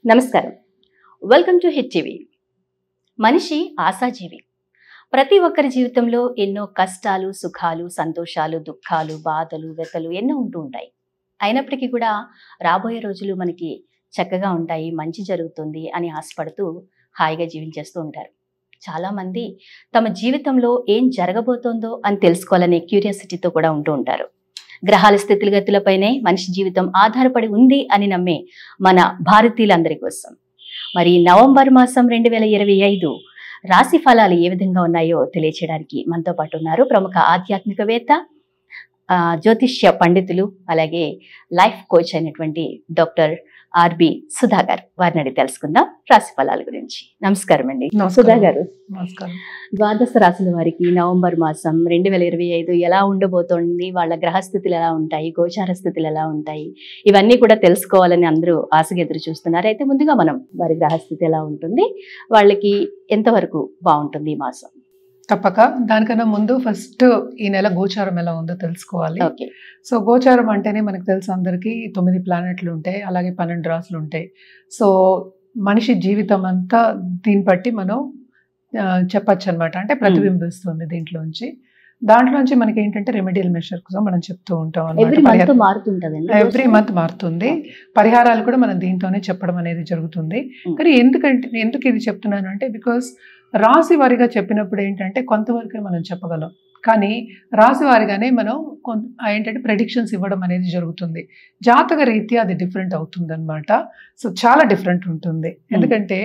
నమస్కారం. Welcome to hit TV. మనిషి ఆశాజీవి. ప్రతి ఒక్కరి జీవితంలో ఎన్నో కష్టాలు, సుఖాలు, సంతోషాలు, దుఃఖాలు, బాధలు, వ్యతలు ఎన్నో ఉంటూ ఉంటాయి. అయినప్పటికీ కూడా రాబోయే రోజులు మనకి చక్కగా ఉంటాయి, మంచి జరుగుతుంది అని ఆశపడుతూ హాయిగా జీవించేస్తూ ఉంటారు. చాలామంది తమ జీవితంలో ఏం జరగబోతోందో అని తెలుసుకోవాలనే క్యూరియాసిటీతో కూడా ఉంటూ ఉంటారు. గ్రహాల స్థితిగతులపైనే మనిషి జీవితం ఆధారపడి ఉంది అని నమ్మే మన భారతీయులందరి కోసం మరి నవంబర్ మాసం 2025 రాశి ఫలాలు ఏ విధంగా ఉన్నాయో తెలియచేయడానికి మనతో పాటు ఉన్నారు ప్రముఖ ఆధ్యాత్మికవేత్త, జ్యోతిష్య పండితులు, అలాగే లైఫ్ కోచ్ అయినటువంటి డాక్టర్ ఆర్బి సుధా గారు. వారిని అడిగి తెలుసుకుందాం రాశి ఫలాల గురించి. నమస్కారం అండి సుధా గారు. నమస్కారం. ద్వాదశ రాశుల వారికి నవంబర్ మాసం 2025 ఎలా ఉండబోతోంది, వాళ్ళ గ్రహస్థితులు ఎలా ఉంటాయి, గోచార స్థితులు ఎలా ఉంటాయి, ఇవన్నీ కూడా తెలుసుకోవాలని అందరూ ఆశగా ఎదురు చూస్తున్నారు. అయితే ముందుగా మనం వారి గ్రహస్థితి ఎలా ఉంటుంది, వాళ్ళకి ఎంతవరకు బాగుంటుంది ఈ మాసం? తప్పక. దానికన్నా ముందు ఫస్ట్ ఈ నెల గోచారం ఎలా ఉందో తెలుసుకోవాలి. ఓకే. సో గోచారం అంటేనే మనకు తెలుసు అందరికీ 9 ప్లానెట్లు ఉంటాయి, అలాగే 12 రాసులు ఉంటాయి. సో మనిషి జీవితం అంతా దీన్ని బట్టి మనం చెప్పచ్చు అనమాట. అంటే ప్రతిబింబిస్తుంది దీంట్లోంచి. దాంట్లోంచి మనకి ఏంటంటే రెమెడియల్ మెషర్ కోసం మనం చెప్తూ ఉంటాం అనమాట. ఎవ్రీ మంత్ మారుతుంది. పరిహారాలు కూడా మనం దీంతోనే చెప్పడం అనేది జరుగుతుంది. కానీ ఎందుకు ఇది చెప్తున్నాను అంటే, బికాస్ రాశి వారిగా చెప్పినప్పుడు ఏంటంటే కొంతవరకే మనం చెప్పగలం, కానీ రాశి వారిగానే మనం ఏంటంటే ప్రెడిక్షన్స్ ఇవ్వడం అనేది జరుగుతుంది. జాతక రీత్యా అది డిఫరెంట్ అవుతుంది అనమాట. సో చాలా డిఫరెంట్ ఉంటుంది. ఎందుకంటే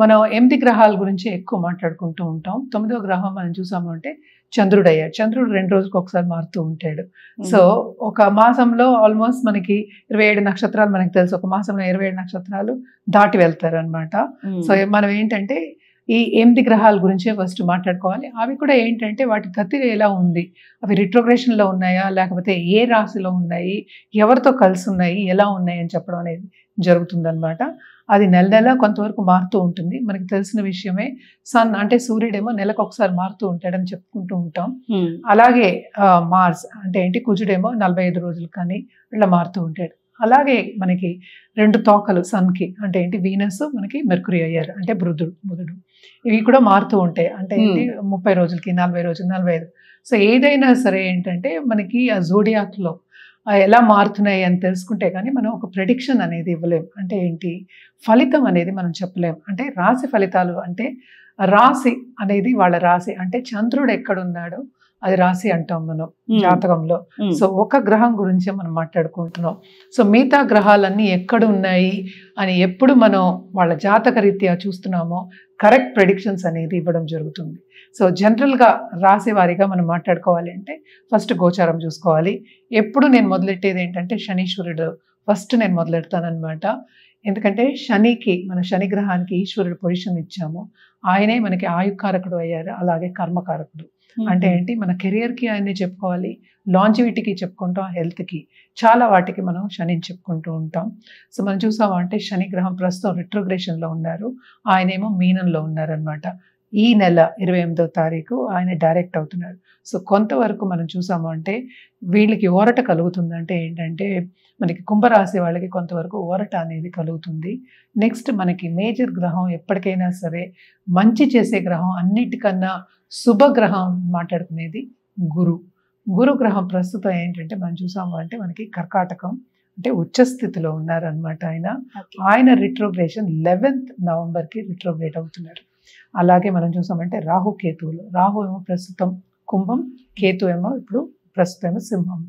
మనం 8 గ్రహాల గురించి ఎక్కువ మాట్లాడుకుంటూ ఉంటాం. 9వ గ్రహం మనం చూసాము అంటే చంద్రుడు అయ్యాడు. చంద్రుడు 2 రోజులకు ఒకసారి మారుతూ ఉంటాడు. సో ఒక మాసంలో ఆల్మోస్ట్ మనకి 27 నక్షత్రాలు మనకి తెలుసు. ఒక మాసంలో 27 నక్షత్రాలు దాటి వెళ్తారు అనమాట. సో మనం ఏంటంటే ఈ 8 గ్రహాల గురించే ఫస్ట్ మాట్లాడుకోవాలి. అవి కూడా ఏంటంటే వాటి గతి ఎలా ఉంది, అవి రిట్రోగ్రేషన్లో ఉన్నాయా, లేకపోతే ఏ రాశిలో ఉన్నాయి, ఎవరితో కలిసి ఉన్నాయి, ఎలా ఉన్నాయి అని చెప్పడం అనేది జరుగుతుందన్నమాట. అది నెల నెల కొంతవరకు మారుతూ ఉంటుంది. మనకి తెలిసిన విషయమే. సన్ అంటే సూర్యుడేమో నెలకు ఒకసారి మారుతూ ఉంటాడని చెప్పుకుంటూ ఉంటాం. అలాగే మార్స్ అంటే ఏంటి, కుజుడేమో 45 రోజులు కానీ ఇట్లా మారుతూ ఉంటాడు. అలాగే మనకి 2 తోకలు సన్కి అంటే ఏంటి, వీనస్, మనకి మెర్కురీ అయ్యారు అంటే బుధుడు. ఇవి కూడా మారుతూ ఉంటాయి. అంటే ఏంటి, 30 రోజులకి, 40 రోజులు, 45. సో ఏదైనా సరే ఏంటంటే మనకి ఆ జోడియాక్లో ఎలా మారుతున్నాయి అని తెలుసుకుంటే కానీ మనం ఒక ప్రెడిక్షన్ అనేది ఇవ్వలేం. అంటే ఏంటి, ఫలితం అనేది మనం చెప్పలేం. అంటే రాశి ఫలితాలు అంటే రాశి అనేది వాళ్ళ రాశి అంటే చంద్రుడు ఎక్కడున్నాడో అది రాశి అంటాం మనం జాతకంలో. సో ఒక గ్రహం గురించే మనం మాట్లాడుకుంటున్నాం. సో మిగతా గ్రహాలన్నీ ఎక్కడ ఉన్నాయి అని ఎప్పుడు మనం వాళ్ళ జాతక రీత్యా చూస్తున్నామో కరెక్ట్ ప్రెడిక్షన్స్ అనేది ఇవ్వడం జరుగుతుంది. సో జనరల్గా రాశి వారిగా మనం మాట్లాడుకోవాలి అంటే ఫస్ట్ గోచారం చూసుకోవాలి. ఎప్పుడు నేను మొదలెట్టేది ఏంటంటే శనీశ్వరుడు ఫస్ట్ నేను మొదలెడతానమాట. ఎందుకంటే శనికి, మన శని గ్రహానికి ఈశ్వరుడు పొజిషన్ ఇచ్చాము. ఆయనే మనకి ఆయుకారకుడు అయ్యారు, అలాగే కర్మకారకుడు. అంటే ఏంటి, మన కెరియర్కి ఆయన్ని చెప్పుకోవాలి, లాంజివిటీకి చెప్పుకుంటాం, హెల్త్కి, చాలా వాటికి మనం శనిని చెప్పుకుంటూ ఉంటాం. సో మనం చూసాము అంటే శని గ్రహం ప్రస్తుతం రిట్రోగ్రేషన్లో ఉన్నారు, ఆయనేమో మీనంలో ఉన్నారనమాట. ఈ నెల 28వ తారీఖు ఆయన డైరెక్ట్ అవుతున్నారు. సో కొంతవరకు మనం చూసాము అంటే వీళ్ళకి ఊరట కలుగుతుంది. అంటే ఏంటంటే మనకి కుంభరాశి వాళ్ళకి కొంతవరకు ఊరట అనేది కలుగుతుంది. నెక్స్ట్ మనకి మేజర్ గ్రహం ఎప్పటికైనా సరే మంచి చేసే గ్రహం, అన్నిటికన్నా శుభగ్రహం మాట్లాడుకునేది గురు గ్రహం. ప్రస్తుతం ఏంటంటే మనం చూసాము అంటే మనకి కర్కాటకం అంటే ఉచ్చస్థితిలో ఉన్నారనమాట. ఆయన రిట్రోగ్రేషన్ 11th నవంబర్కి రిట్రోగ్రేట్ అవుతున్నారు. అలాగే మనం చూసామంటే రాహుకేతువులు. రాహు ఏమో ప్రస్తుతం కుంభం, కేతు ఏమో ఇప్పుడు ప్రస్తుతం ఏమో సింహం.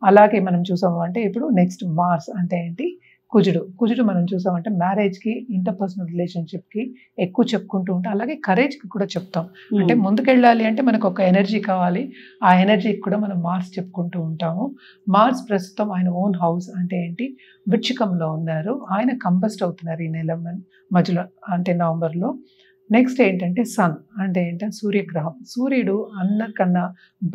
అలాగే మనం చూసాము అంటే ఇప్పుడు నెక్స్ట్ మార్స్ అంటే ఏంటి, కుజుడు మనం చూసామంటే మ్యారేజ్కి, ఇంటర్పర్సనల్ రిలేషన్షిప్కి ఎక్కువ చెప్పుకుంటూ ఉంటాం. అలాగే కరేజ్కి కూడా చెప్తాం. అంటే ముందుకెళ్ళాలి అంటే మనకు ఒక ఎనర్జీ కావాలి, ఆ ఎనర్జీకి కూడా మనం మార్స్ చెప్పుకుంటూ ఉంటాము. మార్స్ ప్రస్తుతం ఆయన ఓన్ హౌస్ అంటే ఏంటి, వృశ్చికంలో ఉన్నారు. ఆయన కంబస్ట్ అవుతున్నారు ఈ నెల మధ్యలో అంటే నవంబర్లో. నెక్స్ట్ ఏంటంటే సన్ అంటే ఏంటంటే సూర్యగ్రహం. సూర్యుడు అందరికన్నా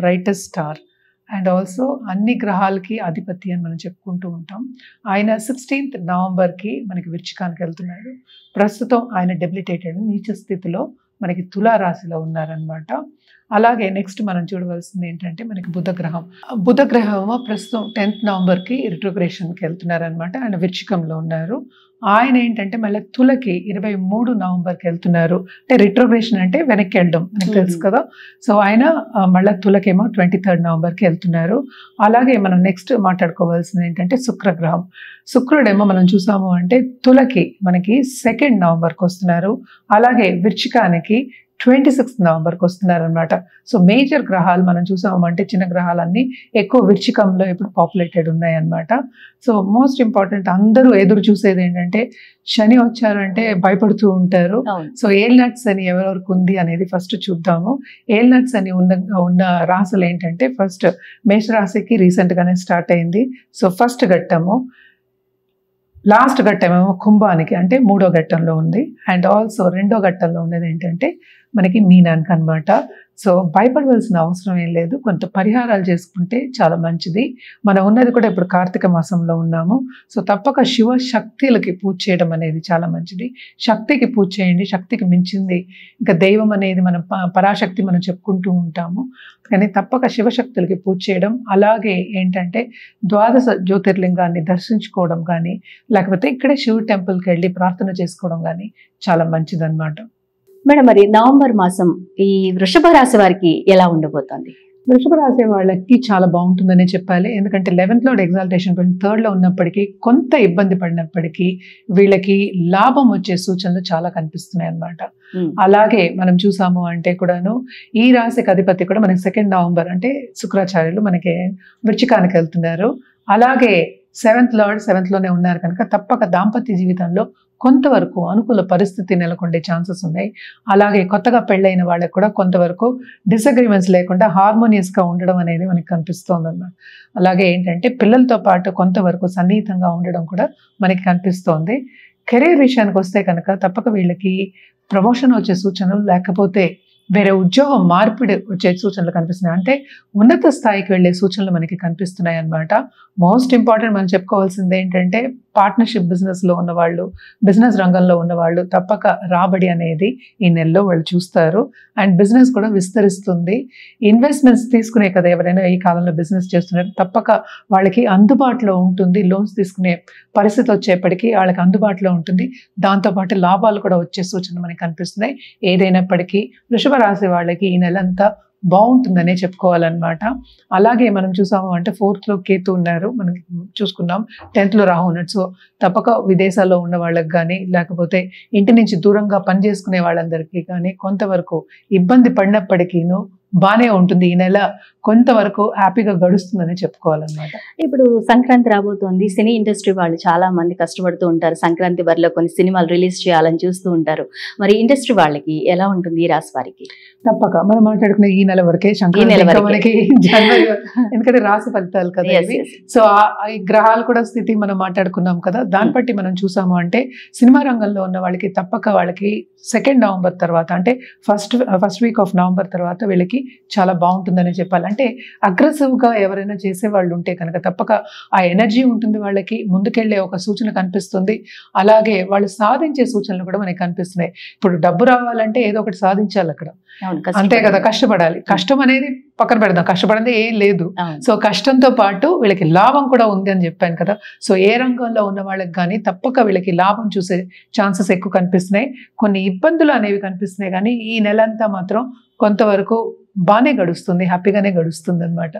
బ్రైటెస్ట్ స్టార్ అండ్ ఆల్సో అన్ని గ్రహాలకి అధిపతి అని మనం చెప్పుకుంటూ ఉంటాం. ఆయన 16th నవంబర్కి మనకి వృశ్చికానికి వెళ్తున్నాడు. ప్రస్తుతం ఆయన డెబిలిటేటెడ్ నీచ స్థితిలో మనకి తులారాశిలో ఉన్నారనమాట. అలాగే నెక్స్ట్ మనం చూడవలసింది ఏంటంటే మనకి బుధ గ్రహం ప్రస్తుతం 10th నవంబర్కి రిట్రోగ్రేషన్కి వెళ్తున్నారు అనమాట. ఆయన వృశ్చికంలో ఉన్నారు. ఆయన ఏంటంటే మళ్ళీ తులకి 23 నవంబర్కి వెళ్తున్నారు. అంటే రిట్రోగ్రేషన్ అంటే వెనక్కి వెళ్ళడం మనకు తెలుసు కదా. సో ఆయన మళ్ళీ తులకేమో 23rd నవంబర్కి వెళ్తున్నారు. అలాగే మనం నెక్స్ట్ మాట్లాడుకోవాల్సింది ఏంటంటే శుక్రగ్రహం. శుక్రుడేమో మనం చూసాము అంటే తులకి మనకి 2nd నవంబర్కి వస్తున్నారు. అలాగే వృశ్చికానికి 26th నవంబర్కి వస్తున్నారు అనమాట. సో మేజర్ గ్రహాలు మనం చూసాము అంటే చిన్న గ్రహాలన్నీ ఎక్కువ వృశ్చికంలో ఇప్పుడు పాపులేటెడ్ ఉన్నాయన్నమాట. సో మోస్ట్ ఇంపార్టెంట్ అందరూ ఎదురు చూసేది ఏంటంటే శని వచ్చారంటే భయపడుతూ ఉంటారు. సో ఏల్నట్స్ అని ఎవరెవరికి ఉంది అనేది ఫస్ట్ చూద్దాము. ఏల్నట్స్ అని ఉన్న రాశులు ఏంటంటే ఫస్ట్ మేషరాశికి రీసెంట్గానే స్టార్ట్ అయింది. సో ఫస్ట్ ఘట్టము, లాస్ట్ ఘట్టం ఏమో కుంభానికి అంటే 3వ ఘట్టంలో ఉంది. అండ్ ఆల్సో 2వ ఘట్టంలో ఉన్నది ఏంటంటే మనకి మీనానికి అనమాట. సో భయపడవలసిన అవసరం ఏం లేదు. కొంత పరిహారాలు చేసుకుంటే చాలా మంచిది. మనం ఉన్నది కూడా ఇప్పుడు కార్తీక మాసంలో ఉన్నాము. సో తప్పక శివ శక్తులకి పూజ చేయడం అనేది చాలా మంచిది. శక్తికి పూజ చేయండి. శక్తికి మించింది ఇంకా దైవం అనేది మనం పరాశక్తి మనం చెప్పుకుంటూ ఉంటాము. కానీ తప్పక శివశక్తులకి పూజ చేయడం, అలాగే ఏంటంటే 12 జ్యోతిర్లింగాన్ని దర్శించుకోవడం కానీ, లేకపోతే ఇక్కడే శివ టెంపుల్కి వెళ్ళి ప్రార్థన చేసుకోవడం కానీ చాలా మంచిదన్నమాట. మేడం, మరి నవంబర్ మాసం ఈ వృషభ రాశి వారికి ఎలా ఉండబోతోంది? వృషభ రాశి వాళ్ళకి చాలా బాగుంటుందనే చెప్పాలి. ఎందుకంటే 11th లార్డ్ ఎగ్జాల్టేషన్ 3rd లో ఉన్నప్పటికీ కొంత ఇబ్బంది పడినప్పటికీ వీళ్ళకి లాభం వచ్చే సూచనలు చాలా కనిపిస్తున్నాయి అన్నమాట. అలాగే మనం చూసాము అంటే కూడాను ఈ రాశికి అధిపతి కూడా మనకి 2nd నవంబర్ అంటే శుక్రాచార్యులు మనకి వృశ్చికానికి వెళ్తున్నారు. అలాగే 7th లార్డ్ 7th లోనే ఉన్నారు కనుక తప్పక దాంపత్య జీవితంలో కొంతవరకు అనుకూల పరిస్థితి నెలకొండే ఛాన్సెస్ ఉన్నాయి. అలాగే కొత్తగా పెళ్ళైన వాళ్ళకి కూడా కొంతవరకు డిసగ్రిమెంట్స్ లేకుండా హార్మోనియస్గా ఉండడం అనేది మనకి కనిపిస్తోంది అన్నమాట. అలాగే ఏంటంటే పిల్లలతో పాటు కొంతవరకు సన్నిహితంగా ఉండడం కూడా మనకి కనిపిస్తోంది. కెరీర్ విషయానికి వస్తే కనుక తప్పక వీళ్ళకి ప్రమోషన్ వచ్చే సూచనలు, లేకపోతే వేరే ఉద్యోగం మార్పిడి వచ్చే సూచనలు కనిపిస్తున్నాయి. అంటే ఉన్నత స్థాయికి వెళ్ళే సూచనలు మనకి కనిపిస్తున్నాయి అన్నమాట. మోస్ట్ ఇంపార్టెంట్ మనం చెప్పుకోవాల్సింది ఏంటంటే పార్ట్నర్షిప్ బిజినెస్లో ఉన్నవాళ్ళు, బిజినెస్ రంగంలో ఉన్నవాళ్ళు తప్పక రాబడి అనేది ఈ నెలలో వాళ్ళు చూస్తారు. అండ్ బిజినెస్ కూడా విస్తరిస్తుంది. ఇన్వెస్ట్మెంట్స్ తీసుకునే కదా ఎవరైనా ఈ కాలంలో బిజినెస్ చేస్తున్నారు, తప్పక వాళ్ళకి అందుబాటులో ఉంటుంది. లోన్స్ తీసుకునే పరిస్థితి వచ్చేప్పటికీ వాళ్ళకి అందుబాటులో ఉంటుంది. దాంతోపాటు లాభాలు కూడా వచ్చే సూచనలు మనకి కనిపిస్తున్నాయి. ఏదైనప్పటికీ వృషభ రాశి వాళ్ళకి ఈ నెలంతా బాగుంటుందనే చెప్పుకోవాలన్నమాట. అలాగే మనం చూసాము అంటే 4th లో కేతు ఉన్నారు, మనకి చూసుకున్నాం. 10th లో రాహు ఉన్నాడు. సో తప్పక విదేశాల్లో ఉన్న వాళ్ళకి కానీ, లేకపోతే ఇంటి నుంచి దూరంగా పనిచేసుకునే వాళ్ళందరికీ కానీ కొంతవరకు ఇబ్బంది పడినప్పటికీను బానే ఉంటుంది. ఈ నెల కొంతవరకు హ్యాపీగా గడుస్తుందని చెప్పుకోవాలన్నమాట. ఇప్పుడు సంక్రాంతి రాబోతోంది. సినీ ఇండస్ట్రీ వాళ్ళు చాలా మంది కష్టపడుతూ ఉంటారు. సంక్రాంతి వరలో కొన్ని సినిమాలు రిలీజ్ చేయాలని చూస్తూ ఉంటారు. మరి ఇండస్ట్రీ వాళ్ళకి ఎలా ఉంటుంది ఈ రాశి వారికి? తప్పక మనం మాట్లాడుకునే ఈ నెల వరకే మనకి జనవరి, ఎందుకంటే రాశి ఫలితాలు కదా ఇవి. సో ఈ గ్రహాలు కూడా స్థితి మనం మాట్లాడుకున్నాం కదా, దాన్ని బట్టి మనం చూసాము అంటే సినిమా రంగంలో ఉన్న వాళ్ళకి తప్పక వాళ్ళకి 2nd నవంబర్ తర్వాత అంటే ఫస్ట్ వీక్ ఆఫ్ నవంబర్ తర్వాత వీళ్ళకి చాలా బాగుంటుందని చెప్పాలి. అంటే అగ్రెసివ్గా ఎవరైనా చేసే వాళ్ళు ఉంటే కనుక తప్పక ఆ ఎనర్జీ ఉంటుంది వాళ్ళకి, ముందుకెళ్లే ఒక సూచన కనిపిస్తుంది. అలాగే వాళ్ళు సాధించే సూచనలు కూడా మనకి కనిపిస్తున్నాయి. ఇప్పుడు డబ్బు రావాలంటే ఏదో ఒకటి సాధించాలి అక్కడ, అంతే కదా, కష్టపడాలి. కష్టం అనేది పక్కన పెడదాం, కష్టపడింది ఏం లేదు. సో కష్టంతో పాటు వీళ్ళకి లాభం కూడా ఉంది అని చెప్పాను కదా. సో ఏ రంగంలో ఉన్న వాళ్ళకి కానీ తప్పక వీళ్ళకి లాభం చూసే ఛాన్సెస్ ఎక్కువ కనిపిస్తున్నాయి. కొన్ని ఇబ్బందులు అనేవి కనిపిస్తున్నాయి, కానీ ఈ నెలంతా మాత్రం కొంతవరకు బాగానే గడుస్తుంది, హ్యాపీగానే గడుస్తుంది అనమాట.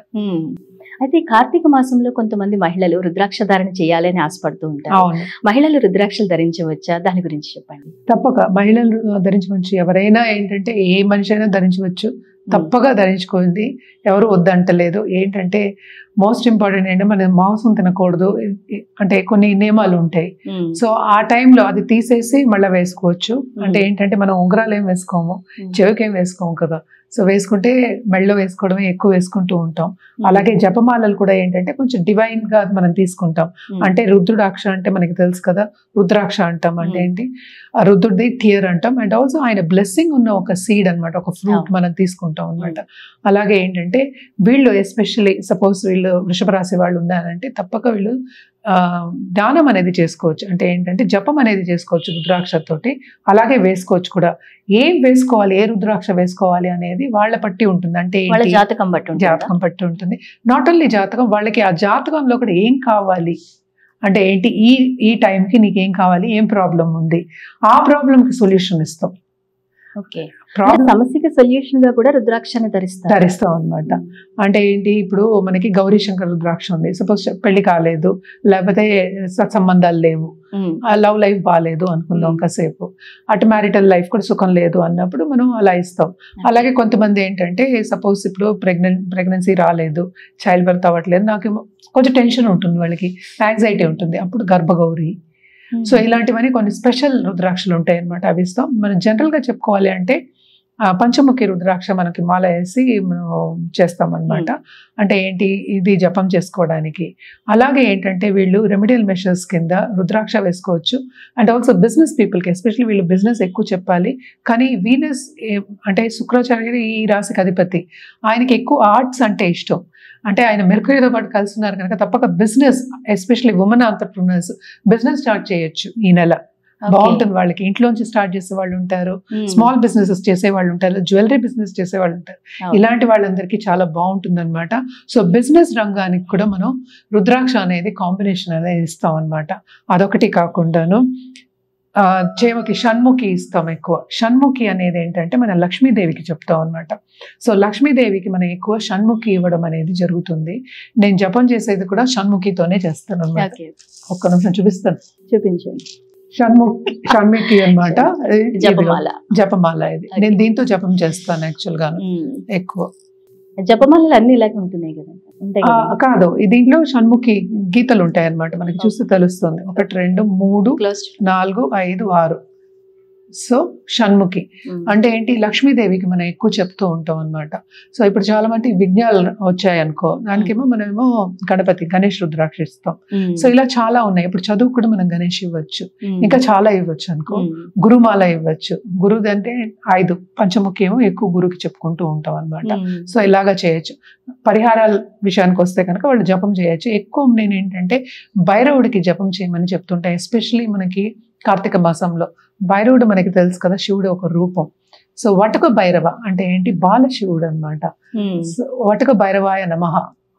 అయితే కార్తీక మాసంలో కొంతమంది మహిళలు రుద్రాక్ష ధారణ చేయాలని ఆశపడుతూ ఉంటారు. మహిళలు రుద్రాక్షలు ధరించవచ్చా? దాని గురించి చెప్పండి. తప్పక మహిళలు ధరించవచ్చు. ఎవరైనా ఏంటంటే ఏ మనిషి అయినా ధరించవచ్చు, తప్పగా ధరించుకోండి, ఎవరు వద్దంటలేదు. ఏంటంటే మోస్ట్ ఇంపార్టెంట్ ఏంటంటే మనం మాంసం తినకూడదు అంటే కొన్ని నియమాలు ఉంటాయి. సో ఆ టైంలో అది తీసేసి మళ్ళీ వేసుకోవచ్చు. అంటే ఏంటంటే మనం ఉంగరాలు ఏం వేసుకోము, చెవికేం వేసుకోము కదా. సో వేసుకుంటే మెళ్ళలో వేసుకోవడమే ఎక్కువ వేసుకుంటూ ఉంటాం. అలాగే జపమాలలు కూడా ఏంటంటే కొంచెం డివైన్ గా మనం తీసుకుంటాం. అంటే రుద్రుడాక్ష అంటే మనకి తెలుసు కదా, రుద్రాక్ష అంటాం అంటే ఏంటి, రుద్రుడిది టియర్ అంటాం. అండ్ ఆల్సో ఆయన బ్లెస్సింగ్ ఉన్న ఒక సీడ్ అనమాట, ఒక ఫ్రూట్ మనం తీసుకుంటాం. ఉంటాం అనమాట. అలాగే ఏంటంటే వీళ్ళు ఎస్పెషల్లీ సపోజ్ వీళ్ళు వృషభ రాశి వాళ్ళు ఉన్నారంటే తప్పక వీళ్ళు ధ్యానం అనేది చేసుకోవచ్చు. అంటే ఏంటంటే జపం అనేది చేసుకోవచ్చు రుద్రాక్షతోటి, అలాగే వేసుకోవచ్చు కూడా. ఏం వేసుకోవాలి, ఏ రుద్రాక్ష వేసుకోవాలి అనేది వాళ్ళ పట్టి ఉంటుంది. అంటే జాతకం పట్టి ఉంటుంది. నాట్ ఓన్లీ జాతకం, వాళ్ళకి ఆ జాతకంలో కూడా ఏం కావాలి అంటే ఏంటి, ఈ టైంకి నీకేం కావాలి, ఏం ప్రాబ్లం ఉంది, ఆ ప్రాబ్లంకి సొల్యూషన్ ఇస్తాం. సమస్యకి సొల్యూషన్ గా కూడా రుద్రాక్షని ధరిస్తాం అనమాట. అంటే ఏంటి, ఇప్పుడు మనకి గౌరీ శంకర్ రుద్రాక్ష ఉంది. సపోజ్ పెళ్లి కాలేదు, లేకపోతే సత్సంబంధాలు లేవు, లవ్ లైఫ్ బాగాలేదు అనుకుందాం కాసేపు, అటు మ్యారిటల్ లైఫ్ కూడా సుఖం లేదు అన్నప్పుడు మనం అలా ఇస్తాం. అలాగే కొంతమంది ఏంటంటే సపోజ్ ఇప్పుడు ప్రెగ్నెన్సీ రాలేదు, చైల్డ్ బర్త్ అవ్వట్లేదు, నాకు కొంచెం టెన్షన్ ఉంటుంది, వాళ్ళకి యాంగ్జైటీ ఉంటుంది, అప్పుడు గర్భగౌరి. సో ఇలాంటివన్నీ కొన్ని స్పెషల్ రుద్రాక్షలు ఉంటాయి అనమాట, అవి ఇస్తాం. మనం జనరల్గా చెప్పుకోవాలి అంటే పంచముఖి రుద్రాక్ష మనకి మాల వేసి మనం చేస్తాం అనమాట. అంటే ఏంటి, ఇది జపం చేసుకోవడానికి. అలాగే ఏంటంటే వీళ్ళు రెమెడియల్ మెషర్స్ కింద రుద్రాక్ష వేసుకోవచ్చు. అండ్ ఆల్సో బిజినెస్ పీపుల్కి, ఎస్పెషల్లీ వీళ్ళు బిజినెస్ ఎక్కువ చెప్పాలి, కానీ వీనస్ అంటే శుక్రాచార్యుడు ఈ రాశికి అధిపతి, ఆయనకి ఎక్కువ ఆర్ట్స్ అంటే ఇష్టం. అంటే ఆయన మెర్క్యూరీతో పాటు కలిసి ఉన్నారు కనుక తప్పక business, especially women entrepreneurs business start చేయొచ్చు ఈ నెల. బాగుంటుంది వాళ్ళకి. ఇంట్లోంచి స్టార్ట్ చేసే వాళ్ళు ఉంటారు, స్మాల్ బిజినెసెస్ చేసే వాళ్ళు ఉంటారు, జ్యువెలరీ బిజినెస్ చేసే వాళ్ళు ఉంటారు. ఇలాంటి వాళ్ళందరికీ చాలా బాగుంటుంది అనమాట. సో బిజినెస్ రంగానికి కూడా మనం రుద్రాక్ష అనేది కాంబినేషన్ అనేది ఇస్తాం అనమాట. అదొకటి కాకుండాను చేమకి షణ్ముఖి ఇస్తాం ఎక్కువ. షణ్ముఖి అనేది ఏంటంటే మన లక్ష్మీదేవికి చెప్తాం అనమాట. సో లక్ష్మీదేవికి మనం ఎక్కువ షణ్ముఖి ఇవ్వడం అనేది జరుగుతుంది. నేను జపం చేసేది కూడా షణ్ముఖితోనే చేస్తాను అనమాట. ఒక్క నిమిషం చూపించండి. షణ్ముఖి అనమాట, జపమాల. ఇది నేను దీంతో జపం చేస్తాను యాక్చువల్ గా ఎక్కువ. జపమాలలు అన్ని ఇలాగే ఉంటున్నాయి కదా? కాదు, దీంట్లో షణ్ముఖి గీతలు ఉంటాయి అనమాట, మనకి చూస్తే తెలుస్తుంది. 1 2 3 4 5 6. సో షణ్ముఖి అంటే ఏంటి, లక్ష్మీదేవికి మనం ఎక్కువ చెప్తూ ఉంటాం అనమాట. సో ఇప్పుడు చాలా మంది విఘ్నాలు వచ్చాయి అనుకో, దానికేమో మనమేమో గణేష్ రుద్రాక్ష ఇస్తాం. సో ఇలా చాలా ఉన్నాయి. ఇప్పుడు చదువు కూడా మనం గణేష్ ఇవ్వచ్చు, ఇంకా చాలా ఇవ్వచ్చు అనుకో. గురుమాల ఇవ్వచ్చు. గురుది అంటే 5, పంచముఖి ఏమో ఎక్కువ గురుకి చెప్పుకుంటూ ఉంటాం అనమాట. సో ఇలాగా చేయొచ్చు. పరిహారాల విషయానికి వస్తే కనుక వాళ్ళు జపం చేయొచ్చు. ఎక్కువ నేను ఏంటంటే భైరవుడికి జపం చేయమని చెప్తుంటా. ఎస్పెషల్లీ మనకి కార్తీక మాసంలో భైరవుడు మనకి తెలుసు కదా, శివుడు ఒక రూపం. సో వటుక భైరవ అంటే ఏంటి, బాల శివుడు అనమాట. వటుక భైరవాయ నమః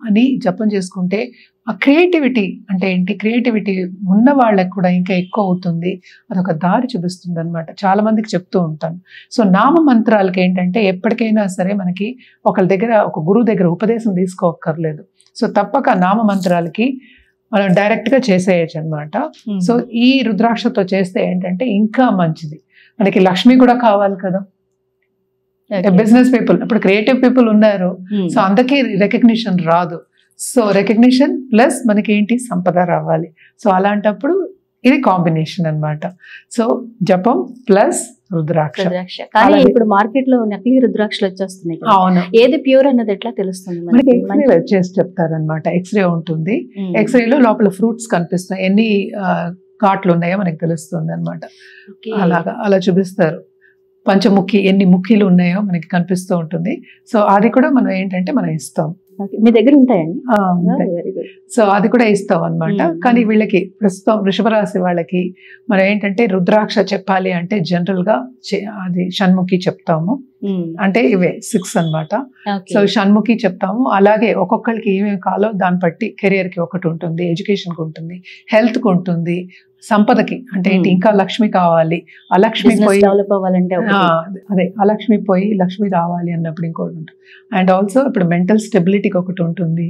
అని జపం చేసుకుంటే ఆ క్రియేటివిటీ అంటే ఏంటి, క్రియేటివిటీ ఉన్న వాళ్ళకి కూడా ఇంకా ఎక్కువ అవుతుంది. అదొక దారి చూపిస్తుంది అనమాట. చాలా మందికి చెప్తూ ఉంటాను. సో నామ మంత్రాలకి ఏంటంటే ఎప్పటికైనా సరే మనకి ఒకళ్ళ దగ్గర, ఒక గురువు దగ్గర ఉపదేశం తీసుకోక్కర్లేదు. సో తప్పక నామ మంత్రాలకి మనం డైరెక్ట్ గా చేసేయచ్చు అనమాట. సో ఈ రుద్రాక్షతో చేస్తే ఏంటంటే ఇంకా మంచిది. మనకి లక్ష్మి కూడా కావాలి కదా, బిజినెస్ పీపుల్, ఇప్పుడు క్రియేటివ్ పీపుల్ ఉన్నారు. సో అందరికీ రికగ్నిషన్ రాదు. సో రికగ్నిషన్ ప్లస్ మనకి ఏంటి, సంపద రావాలి. సో అలాంటప్పుడు ఇది కాంబినేషన్ అన్నమాట. సో జపం ప్లస్ రుద్రాక్ష. కానీ ఇప్పుడు మార్కెట్ లో నకిలీ రుద్రాక్షలు వచ్చేస్తున్నాయి. అవును, ఏది ప్యూర్ అన్నది ఎట్లా తెలుస్తుంది? మనకి ఎక్స్రే చేసి చెప్తారనమాట. ఎక్స్రే ఉంటుంది, ఎక్స్రేలో లోపల ఫ్రూట్స్ కనిపిస్తాయి, ఎన్ని ఘాట్లు ఉన్నాయో మనకి తెలుస్తుంది అనమాట. అలాగా అలా చూపిస్తారు. పంచముఖి ఎన్ని ముఖీలు ఉన్నాయో మనకి కనిపిస్తూ ఉంటుంది. సో అది కూడా మనం ఏంటంటే మనం ఇస్తాం. మీ దగ్గర ఉంటాయండి? సో అది కూడా ఇస్తాం అనమాట. కానీ వీళ్ళకి ప్రస్తుతం వృషభ రాశి వాళ్ళకి మనం ఏంటంటే రుద్రాక్ష చెప్పాలి అంటే జనరల్ గా అది షణ్ముఖి చెప్తాము. అంటే ఇవే 6 అనమాట. సో షణ్ముఖి చెప్తాము. అలాగే ఒక్కొక్కరికి ఏమేమి కావాలో దాన్ని బట్టి కెరియర్ కి ఒకటి ఉంటుంది, ఎడ్యుకేషన్ కి ఉంటుంది, హెల్త్ కి ఉంటుంది, సంపదకి అంటే ఏంటి ఇంకా లక్ష్మి కావాలి, అలక్ష్మి పోయి డెవలప్ అవ్వాలంటే అదే అలక్ష్మి పోయి లక్ష్మి రావాలి అన్నప్పుడు ఇంకోటి ఉంటుంది. అండ్ ఆల్సో ఇప్పుడు మెంటల్ స్టెబిలిటీకి ఒకటి ఉంటుంది,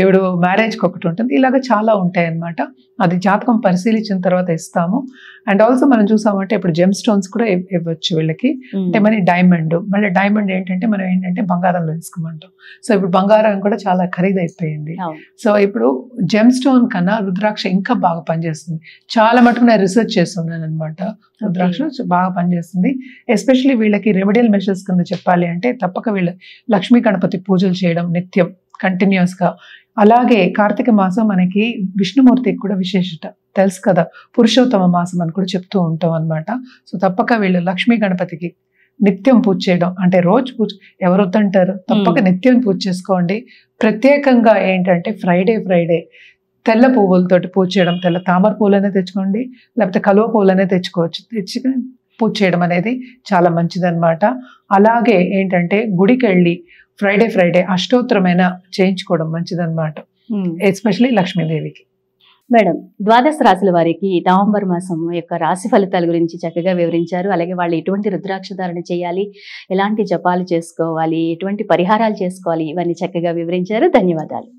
ఇప్పుడు మ్యారేజ్కి ఒకటి ఉంటుంది. ఇలాగ చాలా ఉంటాయి అన్నమాట. అది జాతకం పరిశీలించిన తర్వాత ఇస్తాము. అండ్ ఆల్సో మనం చూసామంటే ఇప్పుడు జెమ్ స్టోన్స్ కూడా ఇవ్వచ్చు వీళ్ళకి. అంటే మరి డైమండ్, మళ్ళీ డైమండ్ ఏంటంటే మనం ఏంటంటే బంగారంలో వేసుకోమంటాం. సో ఇప్పుడు బంగారం కూడా చాలా ఖరీదైపోయింది. సో ఇప్పుడు జెమ్ స్టోన్ కన్నా రుద్రాక్ష ఇంకా బాగా పనిచేస్తుంది. చాలా మటుకు నేను రీసెర్చ్ చేస్తున్నాను అనమాట. రుద్రాక్ష బాగా పనిచేస్తుంది. ఎస్పెషల్లీ వీళ్ళకి రెమెడియల్ మెషర్స్ కింద చెప్పాలి అంటే తప్పక వీళ్ళు లక్ష్మీ గణపతి పూజలు చేయడం నిత్యం కంటిన్యూస్ గా. అలాగే కార్తీక మాసం మనకి విష్ణుమూర్తికి కూడా విశేషత తెలుసు కదా, పురుషోత్తమ మాసం అని కూడా చెప్తూ ఉంటాం అనమాట. సో తప్పక వీళ్ళు లక్ష్మీ గణపతికి నిత్యం పూజ చేయడం, అంటే రోజు పూజ ఎవరు వద్దంటారు, తప్పక నిత్యం పూజ చేసుకోండి. ప్రత్యేకంగా ఏంటంటే ఫ్రైడే తెల్ల పువ్వులతోటి పూజ చేయడం, తెల్ల తామర పూలనే తెచ్చుకోండి, లేకపోతే కలువ పూలనే తెచ్చుకోవచ్చు, తెచ్చి పూజ చేయడం అనేది చాలా మంచిదన్నమాట. అలాగే ఏంటంటే గుడికి వెళ్ళి ఫ్రైడే అష్టోత్తరమైన చేయించుకోవడం మంచిదన్నమాట, ఎస్పెషల్లీ లక్ష్మీదేవికి. మేడం, ద్వాదశ రాశుల వారికి నవంబర్ మాసం యొక్క రాశి ఫలితాల గురించి చక్కగా వివరించారు. అలాగే వాళ్ళు ఎటువంటి రుద్రాక్ష ధారణ చేయాలి, ఎలాంటి జపాలు చేసుకోవాలి, ఎటువంటి పరిహారాలు చేసుకోవాలి, ఇవన్నీ చక్కగా వివరించారు. ధన్యవాదాలు.